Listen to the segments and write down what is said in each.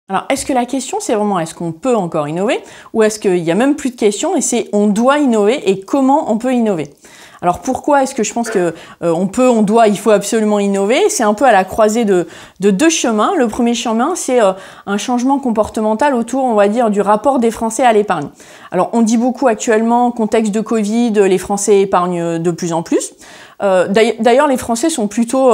Alors, est-ce que la question, c'est vraiment est-ce qu'on peut encore innover ou est-ce qu'il y a même plus de questions et c'est on doit innover et comment on peut innover? Alors pourquoi est-ce que je pense que on peut, on doit, il faut absolument innover? C'est un peu à la croisée de deux chemins. Le premier chemin, c'est un changement comportemental autour, on va dire, du rapport des Français à l'épargne. Alors on dit beaucoup actuellement, contexte de Covid, les Français épargnent de plus en plus. D'ailleurs, les Français sont plutôt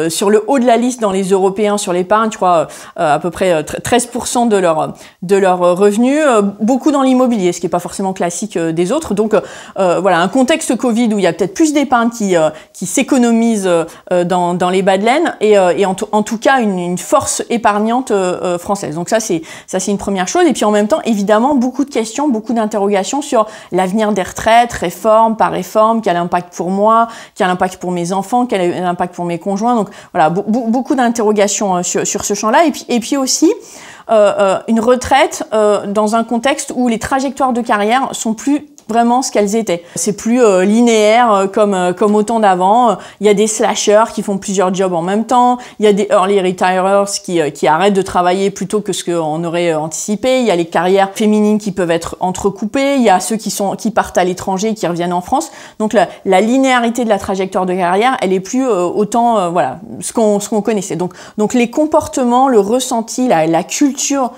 sur le haut de la liste dans les Européens sur l'épargne, je crois à peu près 13% de leur revenus, beaucoup dans l'immobilier, ce qui n'est pas forcément classique des autres. Donc voilà, un contexte Covid où il y a peut-être plus d'épargne qui s'économise dans les bas de laine et en tout cas une force épargnante française. Donc ça c'est une première chose. Et puis en même temps, évidemment, beaucoup de questions, beaucoup d'interrogations sur l'avenir des retraites, réforme par réforme, quel impact pour moi, quel impact pour mes enfants, quel impact pour mes conjoints. Donc voilà, beaucoup d'interrogations sur ce champ-là. Et puis aussi une retraite dans un contexte où les trajectoires de carrière sont plus vraiment ce qu'elles étaient. C'est plus linéaire comme au temps d'avant. Il y a des slashers qui font plusieurs jobs en même temps. Il y a des early retirers qui arrêtent de travailler plutôt que ce qu'on aurait anticipé. Il y a les carrières féminines qui peuvent être entrecoupées. Il y a ceux qui partent à l'étranger et qui reviennent en France. Donc la linéarité de la trajectoire de carrière, elle est plus autant voilà ce qu'on connaissait. Donc les comportements, le ressenti, la culture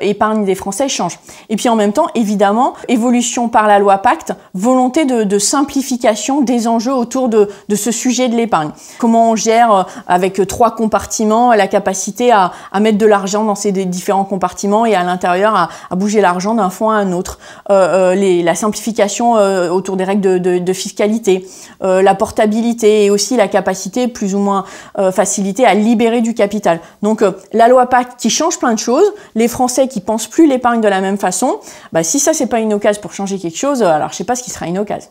épargne des Français change. Et puis en même temps, évidemment, évolution par la loi Pacte, volonté de simplification des enjeux autour de ce sujet de l'épargne. Comment on gère avec 3 compartiments la capacité à mettre de l'argent dans ces différents compartiments et à l'intérieur à bouger l'argent d'un fonds à un autre. La simplification autour des règles de fiscalité, la portabilité et aussi la capacité plus ou moins facilitée à libérer du capital. Donc la loi Pacte qui change plein de choses, les Français qui pensent plus l'épargne de la même façon, bah, si ça c'est pas une occasion pour changer quelque chose, alors je sais pas ce qui sera une occasion.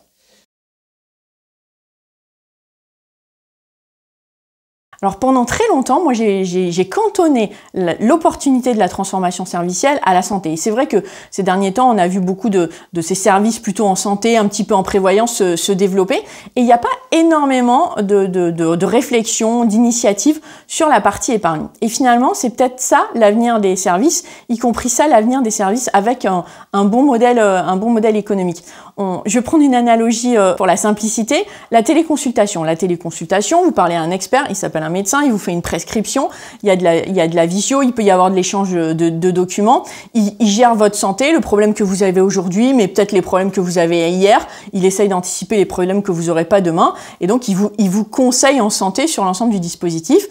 Alors pendant très longtemps, moi j'ai cantonné l'opportunité de la transformation servicielle à la santé. Et c'est vrai que ces derniers temps, on a vu beaucoup de ces services plutôt en santé, un petit peu en prévoyance se développer. Et il n'y a pas énormément de réflexion, d'initiatives sur la partie épargne. Et finalement, c'est peut-être ça l'avenir des services, y compris ça l'avenir des services avec un bon modèle économique. Je vais prendre une analogie pour la simplicité. La téléconsultation. La téléconsultation, vous parlez à un expert, il s'appelle un médecin, il vous fait une prescription, il y a de la visio, il peut y avoir de l'échange de documents, il gère votre santé, le problème que vous avez aujourd'hui, mais peut-être les problèmes que vous avez hier, il essaye d'anticiper les problèmes que vous n'aurez pas demain, et donc il vous conseille en santé sur l'ensemble du dispositif.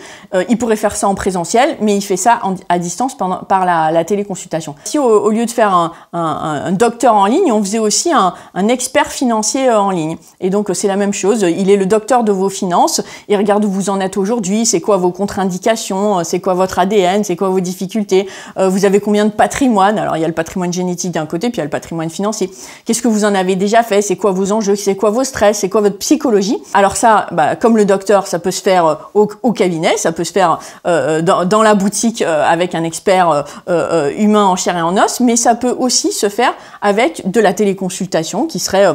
Il pourrait faire ça en présentiel, mais il fait ça à distance par la téléconsultation. Si au lieu de faire un docteur en ligne, on faisait aussi un expert financier en ligne. Et donc c'est la même chose, il est le docteur de vos finances, il regarde où vous en êtes aujourd'hui, c'est quoi vos contre-indications, c'est quoi votre ADN, c'est quoi vos difficultés, vous avez combien de patrimoine, alors il y a le patrimoine génétique d'un côté, puis il y a le patrimoine financier, qu'est-ce que vous en avez déjà fait, c'est quoi vos enjeux, c'est quoi vos stress, c'est quoi votre psychologie. Alors ça, bah, comme le docteur, ça peut se faire au cabinet, ça peut se faire dans la boutique avec un expert humain en chair et en os, mais ça peut aussi se faire avec de la téléconsultation qui serait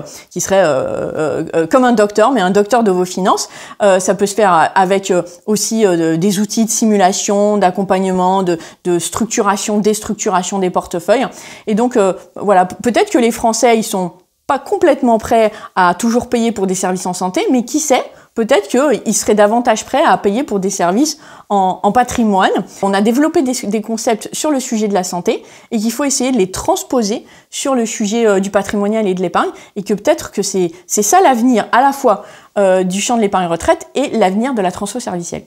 comme un docteur, mais un docteur de vos finances. Ça peut se faire avec aussi des outils de simulation, d'accompagnement, de structuration, déstructuration des portefeuilles. Et donc, voilà, peut-être que les Français, ils sont pas complètement prêts à toujours payer pour des services en santé, mais qui sait, peut-être qu'ils seraient davantage prêts à payer pour des services en patrimoine. On a développé des concepts sur le sujet de la santé et qu'il faut essayer de les transposer sur le sujet du patrimonial et de l'épargne et que peut-être que c'est ça l'avenir à la fois du champ de l'épargne retraite et l'avenir de la transfo servicielle.